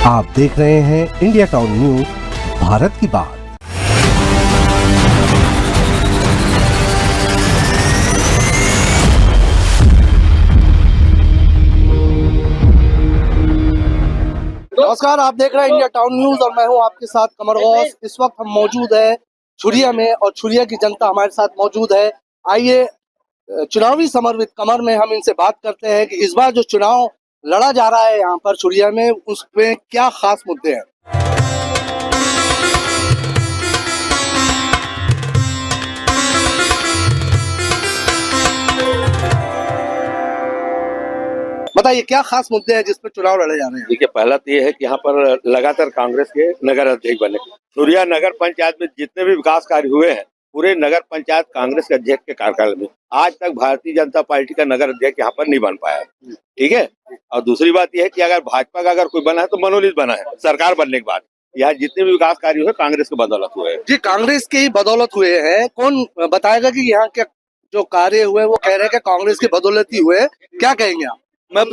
आप देख रहे हैं इंडिया टाउन न्यूज, भारत की बात। नमस्कार, आप देख रहे हैं इंडिया टाउन न्यूज और मैं हूं आपके साथ कमर गौस। इस वक्त हम मौजूद है छुरिया में और छुरिया की जनता हमारे साथ मौजूद है। आइए चुनावी समर कमर में हम इनसे बात करते हैं कि इस बार जो चुनाव लड़ा जा रहा है यहाँ पर छुरिया में, उसमें क्या खास मुद्दे हैं। बताइए क्या खास मुद्दे हैं जिस पर चुनाव लड़े जा रहे हैं। देखिए, पहला तो ये है कि यहाँ पर लगातार कांग्रेस के नगर अध्यक्ष बने। सूर्या नगर पंचायत में जितने भी विकास कार्य हुए हैं, पूरे नगर पंचायत कांग्रेस के अध्यक्ष के कार्यकाल में आज तक भारतीय जनता पार्टी का नगर अध्यक्ष यहाँ पर नहीं बन पाया। ठीक है। और दूसरी बात यह है कि अगर भाजपा का अगर कोई बना है तो मनोनीत बना है। सरकार बनने के बाद यहाँ जितने भी विकास कार्य हुए कांग्रेस की बदौलत हुए हैं। जी, कांग्रेस की बदौलत हुए हैं। कौन बताएगा कि यहाँ के जो कार्य हुए वो कह रहे हैं कि कांग्रेस की बदौलत ही हुए, क्या कहेंगे आप। मैं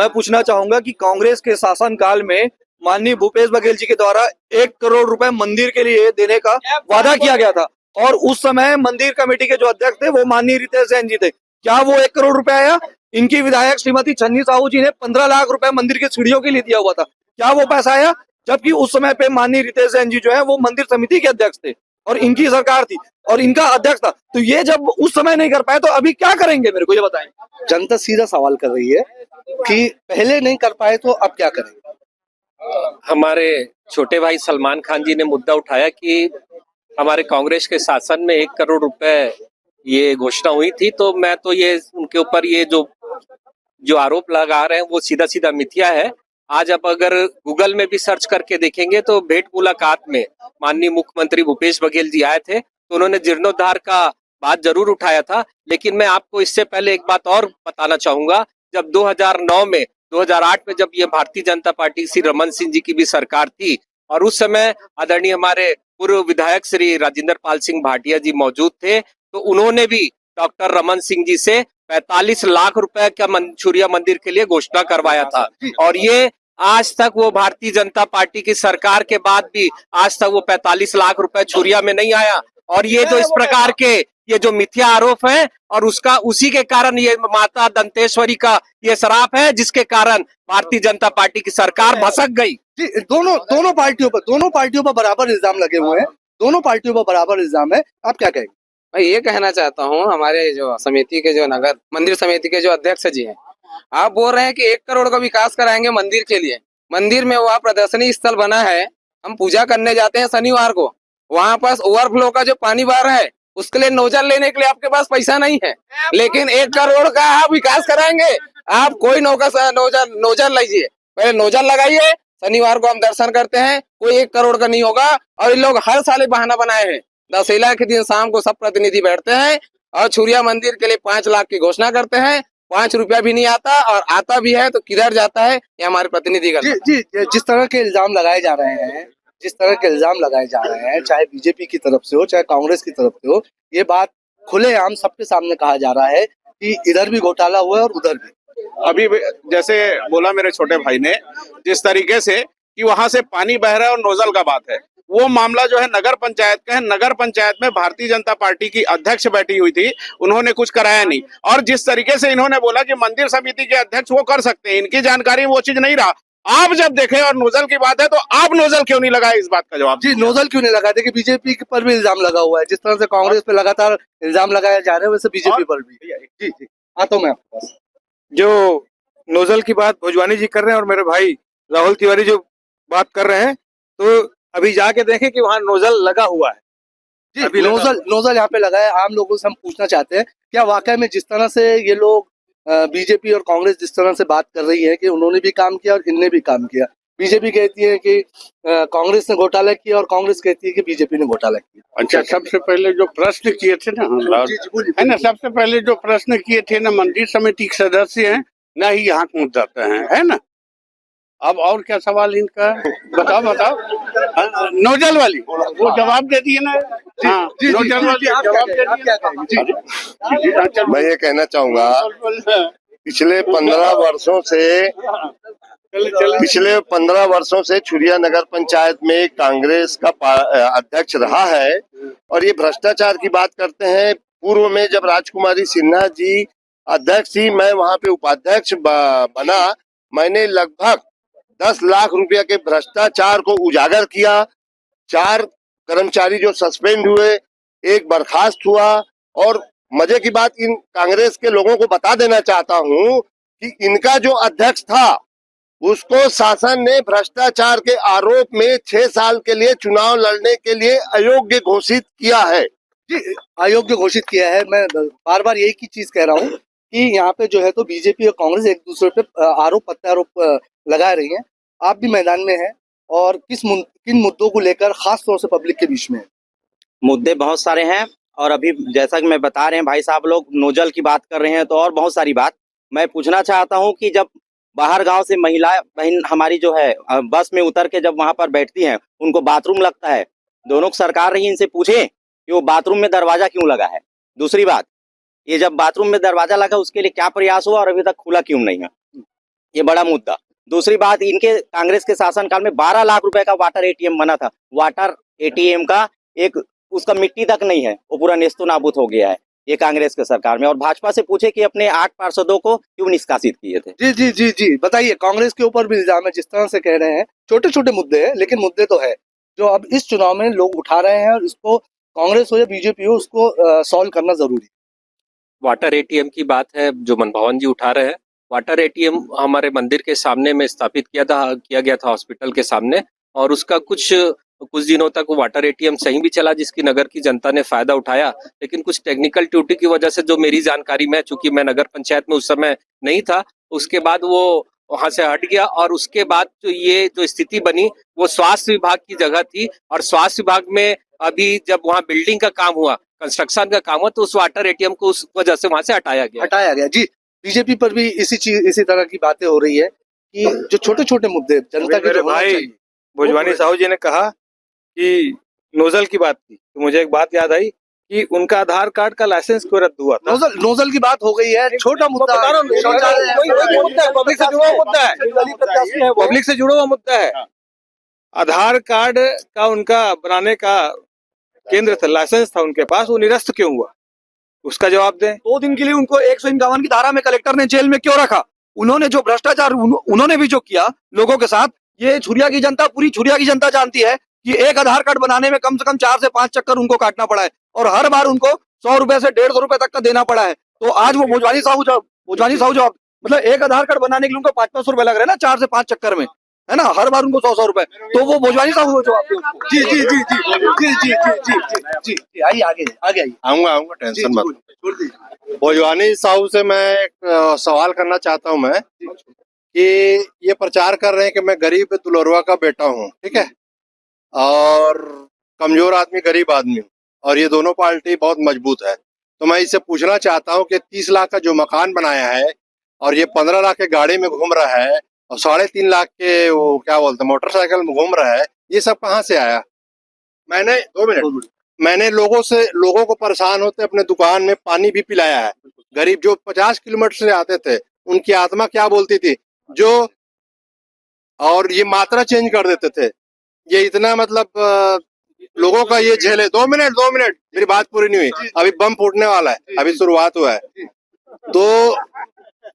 पूछना चाहूंगा कि कांग्रेस के शासन काल में माननीय भूपेश बघेल जी के द्वारा 1 करोड़ रुपए मंदिर के लिए देने का वादा किया गया था और उस समय मंदिर कमेटी के जो अध्यक्ष थे वो माननीय रितेश जैन जी थे। क्या वो 1 करोड़ रुपए आया? इनकी विधायक श्रीमती छन्नी साहू जी ने 15 लाख रुपए मंदिर की सीढ़ियों के लिए दिया हुआ था। क्या वो पैसा आया? जबकि उस समय पे माननीय रितेश जैन जी जो है वो मंदिर समिति के अध्यक्ष थे और इनकी सरकार थी और इनका अध्यक्ष था। तो ये जब उस समय नहीं कर पाए तो अभी क्या करेंगे, मेरे को ये बताएं। जनता सीधा सवाल कर रही है कि पहले नहीं कर पाए तो अब क्या करेंगे। हमारे छोटे भाई सलमान खान जी ने मुद्दा उठाया कि हमारे कांग्रेस के शासन में 1 करोड़ रुपए ये घोषणा हुई थी, तो मैं तो ये उनके ऊपर ये जो आरोप लगा रहे हैं वो सीधा सीधा मिथ्या है। आज अब अगर गूगल में भी सर्च करके देखेंगे तो भेंट मुलाकात में माननीय मुख्यमंत्री भूपेश बघेल जी आए थे तो उन्होंने जीर्णोद्धार का बात जरूर उठाया था। लेकिन मैं आपको इससे पहले एक बात और बताना चाहूंगा, जब 2008 में जब ये भारतीय जनता पार्टी श्री रमन सिंह जी की भी सरकार थी और उस समय आदरणीय हमारे पूर्व विधायक श्री राजेंद्र पाल सिंह भाटिया जी मौजूद थे, तो उन्होंने भी डॉक्टर रमन सिंह जी से 45 लाख रुपए का छुरिया मंदिर के लिए घोषणा करवाया था। और ये आज तक वो भारतीय जनता पार्टी की सरकार के बाद भी आज तक वो 45 लाख रुपए छुरिया में नहीं आया। और ये जो इस प्रकार के ये जो मिथ्या आरोप है और उसी के कारण ये माता दंतेश्वरी का ये श्राप है जिसके कारण भारतीय जनता पार्टी की सरकार भसक गई। जी, दोनों पार्टियों पर बराबर इल्जाम लगे हुए हैं। दोनों पार्टियों पर बराबर इल्जाम है, आप क्या कहेंगे। मैं ये कहना चाहता हूँ, हमारे जो समिति के जो नगर मंदिर समिति के जो अध्यक्ष जी हैं, आप बोल रहे हैं कि 1 करोड़ का विकास कराएंगे मंदिर के लिए। मंदिर में वहाँ प्रदर्शनी स्थल बना है, हम पूजा करने जाते हैं शनिवार को, वहाँ पास ओवरफ्लो का जो पानी बह रहा है उसके लिए नोजल लेने के लिए आपके पास पैसा नहीं है, लेकिन 1 करोड़ का आप विकास कराएंगे। आप कोई नोजल लीजिए, पहले नोजल लगाइए, शनिवार को हम दर्शन करते हैं, कोई 1 करोड़ का नहीं होगा। और इन लोग हर साल बहाना बनाए हैं, दशहरा के दिन शाम को सब प्रतिनिधि बैठते हैं और छुरिया मंदिर के लिए 5 लाख की घोषणा करते हैं, 5 रुपया भी नहीं आता और आता भी है तो किधर जाता है, ये हमारे प्रतिनिधि का। जी, जिस तरह के इल्जाम लगाए जा रहे हैं, चाहे बीजेपी की तरफ से हो चाहे कांग्रेस की तरफ से हो, ये बात खुलेआम सबके सामने कहा जा रहा है कि इधर भी घोटाला हुआ है और उधर भी। अभी जैसे बोला मेरे छोटे भाई ने, जिस तरीके से कि वहां से पानी बह रहा है और नोजल का बात है, वो मामला जो है नगर पंचायत का है। नगर पंचायत में भारतीय जनता पार्टी की अध्यक्ष बैठी हुई थी, उन्होंने कुछ कराया नहीं। और जिस तरीके से इन्होंने बोला कि मंदिर समिति के अध्यक्ष वो कर सकते हैं, इनकी जानकारी में वो चीज नहीं रहा। आप जब देखें और नोजल की बात है तो आप नोजल क्यों नहीं लगाए, इस बात का जवाब। जी, नोजल क्यों नहीं लगाए? देखिए बीजेपी पर भी इल्जाम लगा हुआ है, जिस तरह से कांग्रेस पे लगातार इल्जाम लगाए जा रहे हैं वैसे बीजेपी पर भी। जी, आता हूँ मैं आपके पास। जो नोजल की बात भोजवानी जी कर रहे हैं और मेरे भाई राहुल तिवारी जो बात कर रहे हैं, तो अभी जाके देखें कि वहाँ नोजल लगा हुआ है। जी, अभी नोजल यहाँ पे लगा है। आम लोगों से हम पूछना चाहते हैं, क्या वाकई में जिस तरह से ये लोग बीजेपी और कांग्रेस जिस तरह से बात कर रही है कि उन्होंने भी काम किया और इनने भी काम किया, बीजेपी कहती है कि कांग्रेस ने घोटाला किया और कांग्रेस कहती है कि बीजेपी ने घोटाला किया। अच्छा, सबसे पहले जो प्रश्न किए थे ना, है ना, सबसे पहले जो प्रश्न किए थे ना, मंदिर समिति के सदस्य हैं ना ही यहाँ पहुँच जाते हैं, है ना। अब और क्या सवाल इनका, बताओ। नोजल वाली वो जवाब दे दिए ना। हाँ, नोजल वाली जवाब दे दिए। मैं ये कहना चाहूंगा, पिछले 15 वर्षों से पिछले 15 वर्षों से छुरिया नगर पंचायत में कांग्रेस का अध्यक्ष रहा है। और ये भ्रष्टाचार की बात करते हैं। पूर्व में जब राजकुमारी सिन्हा जी अध्यक्ष थी, मैं वहां पे उपाध्यक्ष बना। मैंने लगभग 10 लाख रुपया के भ्रष्टाचार को उजागर किया। 4 कर्मचारी जो सस्पेंड हुए, 1 बर्खास्त हुआ। और मजे की बात, इन कांग्रेस के लोगों को बता देना चाहता हूं कि इनका जो अध्यक्ष था उसको शासन ने भ्रष्टाचार के आरोप में 6 साल के लिए चुनाव लड़ने के लिए अयोग्य घोषित किया है। जी, अयोग्य घोषित किया है। मैं बार बार यही की चीज कह रहा हूँ कि यहाँ पे जो है तो बीजेपी और कांग्रेस एक दूसरे पे आरोप प्रत्यारोप लगा रही हैं। आप भी मैदान में हैं और किन मुद्दों को लेकर खास तौर से पब्लिक के बीच में है? मुद्दे बहुत सारे हैं और अभी जैसा कि मैं बता रहे हैं भाई साहब लोग नोजल की बात कर रहे हैं तो और बहुत सारी बात मैं पूछना चाहता हूं कि जब बाहर गांव से महिला बहन हमारी जो है बस में उतर के जब वहां पर बैठती हैं उनको बाथरूम लगता है, दोनों को सरकार रही इनसे पूछे कि वो बाथरूम में दरवाजा क्यों लगा है। दूसरी बात, ये जब बाथरूम में दरवाजा लगा उसके लिए क्या प्रयास हुआ और अभी तक खुला क्यों नहीं है, ये बड़ा मुद्दा। दूसरी बात, इनके कांग्रेस के शासनकाल में 12 लाख रुपए का वाटर एटीएम बना था। वाटर एटीएम का एक उसका मिट्टी तक नहीं है, वो पूरा नेस्तो नाबूद हो गया है ये कांग्रेस के सरकार में। और भाजपा से पूछे कि अपने 8 पार्षदों को क्यों निष्कासित किए थे। जी जी जी जी, बताइए। कांग्रेस के ऊपर भी इल्जाम है, जिस तरह से कह रहे हैं छोटे छोटे मुद्दे हैं लेकिन मुद्दे तो है जो अब इस चुनाव में लोग उठा रहे हैं और इसको कांग्रेस हो या बीजेपी हो उसको सॉल्व करना जरूरी है। वाटर एटीएम की बात है जो मनमोहन जी उठा रहे हैं। वाटर एटीएम हमारे मंदिर के सामने में स्थापित किया गया था हॉस्पिटल के सामने, और उसका कुछ दिनों तक वो वाटर एटीएम सही भी चला जिसकी नगर की जनता ने फायदा उठाया। लेकिन कुछ टेक्निकल त्रुटि की वजह से, जो मेरी जानकारी में, चूंकि मैं नगर पंचायत में उस समय नहीं था, उसके बाद वो वहां से हट गया। और उसके बाद जो स्थिति बनी वो स्वास्थ्य विभाग की जगह थी, और स्वास्थ्य विभाग में अभी जब वहाँ बिल्डिंग का काम हुआ, कंस्ट्रक्शन का काम हुआ, तो उस वाटर एटीएम को उस वजह से वहां से हटाया गया। जी, बीजेपी पर भी इसी तरह की बातें हो रही है कि जो छोटे छोटे मुद्दे जनता के जो होना चाहिए। भोजवानी साहू जी ने कहा कि नोजल की बात की तो मुझे एक बात याद आई कि उनका आधार कार्ड का लाइसेंस क्यों रद्द हुआ था। नोजल की बात हो गई है, छोटा मुद्दा पब्लिक से जुड़ा हुआ मुद्दा है, पब्लिक से जुड़ा हुआ मुद्दा है। आधार कार्ड का उनका बनाने का केंद्र था, लाइसेंस था उनके पास, वो निरस्त क्यों हुआ, उसका जवाब दें। 2 दिन के लिए उनको 151 की धारा में कलेक्टर ने जेल में क्यों रखा? उन्होंने जो भ्रष्टाचार उन्होंने भी जो किया लोगों के साथ, ये छुरिया की जनता, पूरी छुरिया की जनता जानती है कि एक आधार कार्ड बनाने में कम से कम 4 से 5 चक्कर उनको काटना पड़ा है और हर बार उनको 100 रुपए से 150 रुपए तक का देना पड़ा है। तो आज वो भोजवानी साहू जो मतलब एक आधार कार्ड बनाने के लिए उनको 500 रुपए लग रहे हैं ना, 4 से 5 चक्कर में, है ना, हर बार उनको 100 रुपए। तो वो भोजवानी साहू जो आपको जी जी जी जी जी जी जी जी जी आइए आगे आऊंगा टेंशन मत। भोजवानी साहू से मैं एक सवाल करना चाहता हूं मैं कि ये प्रचार कर रहे हैं कि मैं गरीब दुलरुआ का बेटा हूं, ठीक है, और कमजोर आदमी गरीब आदमी हूं, और ये दोनों पार्टी बहुत मजबूत है। तो मैं इससे पूछना चाहता हूं कि 30 लाख का जो मकान बनाया है और ये 15 लाख के गाड़ी में घूम रहा है और 3.5 लाख के वो क्या बोलते हैं मोटरसाइकिल में घूम रहा है, ये सब कहाँ से आया? मैंने 2 मिनट मैंने लोगों को परेशान होते अपने दुकान में पानी भी पिलाया है। गरीब जो 50 किलोमीटर से आते थे उनकी आत्मा क्या बोलती थी जो, और ये मात्रा चेंज कर देते थे। ये इतना मतलब लोगों का ये झेले। 2 मिनट मेरी बात पूरी नहीं हुई, अभी बम फूटने वाला है, अभी शुरुआत हुआ है। तो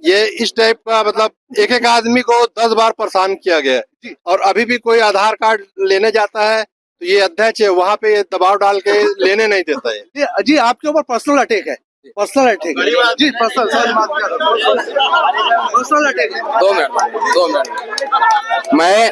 ये इस टाइप का मतलब एक आदमी को 10 बार परेशान किया गया है और अभी भी कोई आधार कार्ड लेने जाता है तो ये अध्यक्ष है वहां पे दबाव डाल के लेने नहीं देता है। जी आपके ऊपर पर्सनल अटैक है, पर्सनल अटैक है जी, पर्सनल अटैक है। 2 मिनट मैं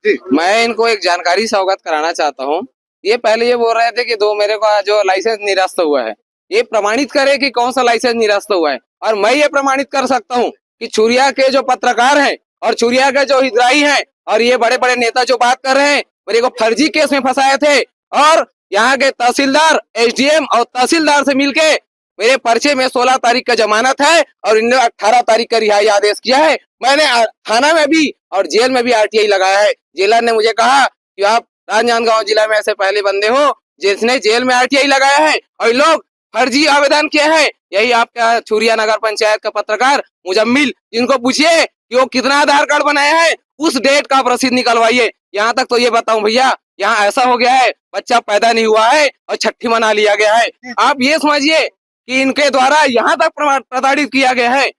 जी मैं इनको एक जानकारी से अवगत कराना चाहता हूँ। ये पहले ये बोल रहे थे कि मेरे को जो लाइसेंस निरस्त हुआ है, ये प्रमाणित करे कि कौन सा लाइसेंस निरस्त हुआ है। और मैं ये प्रमाणित कर सकता हूँ कि छुरिया के जो पत्रकार हैं और छुरिया के जो हितग्राही हैं और ये बड़े बड़े नेता जो बात कर रहे हैं, मेरे को फर्जी केस में फंसाए थे और यहाँ के तहसीलदार, एसडीएम और तहसीलदार से मिलके मेरे पर्चे में 16 तारीख का जमानत है और इन्होंने 18 तारीख का रिहाई आदेश किया है। मैंने थाना में भी और जेल में भी आरटीआई लगाया है। जेलर ने मुझे कहा कि आप राजनांदगांव जिला में ऐसे पहले बंदे हो जिसने जेल में आरटीआई लगाया है और लोग फर्जी आवेदन किया है। यही आपका छुरिया नगर पंचायत का पत्रकार मुजम्मिल, जिनको पूछिए कि वो कितना आधार कार्ड बनाया है, उस डेट का आप रसीद निकलवाइए। यहाँ तक तो ये बताऊं भैया, यहाँ ऐसा हो गया है बच्चा पैदा नहीं हुआ है और छठी मना लिया गया है। आप ये समझिए कि इनके द्वारा यहाँ तक प्रताड़ित किया गया है,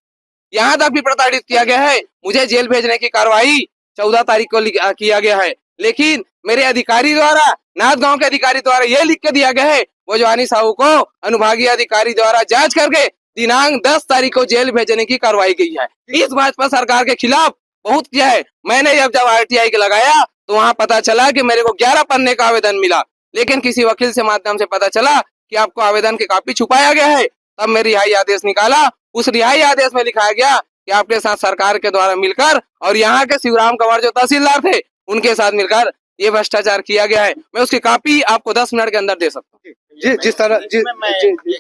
यहाँ तक भी प्रताड़ित किया गया है। मुझे जेल भेजने की कार्रवाई 14 तारीख को किया गया है, लेकिन मेरे अधिकारी द्वारा, नाथ गांव के अधिकारी द्वारा ये लिख के दिया गया है, भोजवानी साहू को अनुभागीय अधिकारी द्वारा जांच करके दिनांक 10 तारीख को जेल भेजने की कार्रवाई की है। इस भाजपा सरकार के खिलाफ बहुत किया है। मैंने जब RTI के लगाया तो वहां पता चला कि मेरे को 11 पन्ने का आवेदन मिला, लेकिन किसी वकील से माध्यम से पता चला कि आपको आवेदन की कॉपी छुपाया गया है। तब मैं रिहाई आदेश निकाला। उस रिहाई आदेश में लिखाया गया कि आपके साथ सरकार के द्वारा मिलकर और यहाँ के शिवराम कंवर जो तहसीलदार थे उनके साथ मिलकर ये भ्रष्टाचार किया गया है। मैं उसकी कॉपी आपको 10 मिनट के अंदर दे सकता हूँ। जी, जिस तरह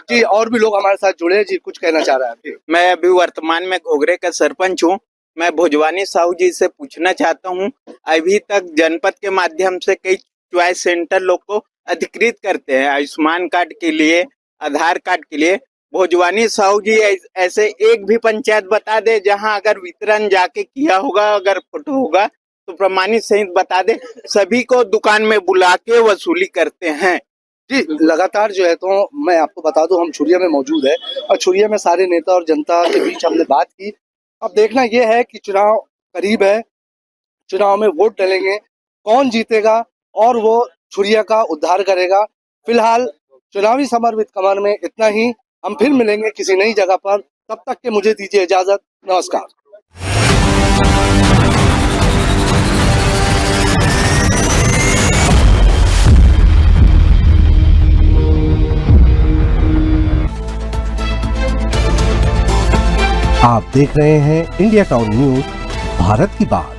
जी और भी लोग हमारे साथ जुड़े हैं जी, कुछ कहना चाह रहे हैं। मैं अभी वर्तमान में घोघरे का सरपंच हूँ। मैं भोजवानी साहू जी से पूछना चाहता हूँ, अभी तक जनपद के माध्यम से कई चॉइस सेंटर लोग को अधिकृत करते हैं आयुष्मान कार्ड के लिए, आधार कार्ड के लिए। भोजवानी साहू जी ऐसे एक भी पंचायत बता दे जहां अगर वितरण जाके किया होगा, अगर फोटो होगा तो प्रमाणित सहित बता दे। सभी को दुकान में बुला के वसूली करते हैं। जी, लगातार जो है, तो मैं आपको बता दूं हम छुरिया में मौजूद है और छुरिया में सारे नेता और जनता के बीच हमने बात की। अब देखना यह है कि चुनाव करीब है, चुनाव में वोट डलेंगे, कौन जीतेगा और वो छुरिया का उद्धार करेगा। फिलहाल चुनावी समर्पित कमर में इतना ही। हम फिर मिलेंगे किसी नई जगह पर, तब तक के मुझे दीजिए इजाजत। नमस्कार। आप देख रहे हैं इंडिया टाउन न्यूज, भारत की बात।